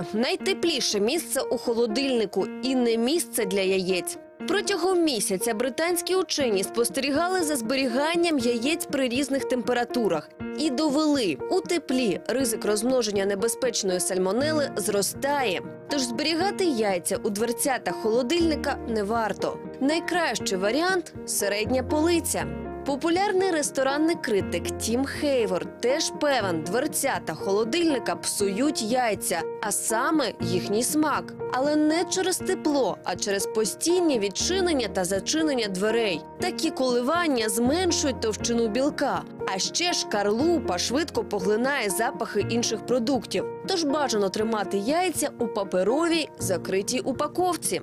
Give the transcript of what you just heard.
– найтепліше місце у холодильнику і не місце для яєць. Протягом місяця британські учені спостерігали за зберіганням яєць при різних температурах і довели – у теплі ризик розмноження небезпечної сальмонели зростає. Тож зберігати яйця у дверцятах холодильника не варто. Найкращий варіант – середня полиця. Популярний ресторанний критик Тім Хейворд теж певен, дверцята холодильника псують яйця, а саме їхній смак. Але не через тепло, а через постійні відчинення та зачинення дверей. Такі коливання зменшують товщину білка. А ще шкарлупа швидко поглинає запахи інших продуктів. Тож бажано тримати яйця у паперовій закритій упаковці.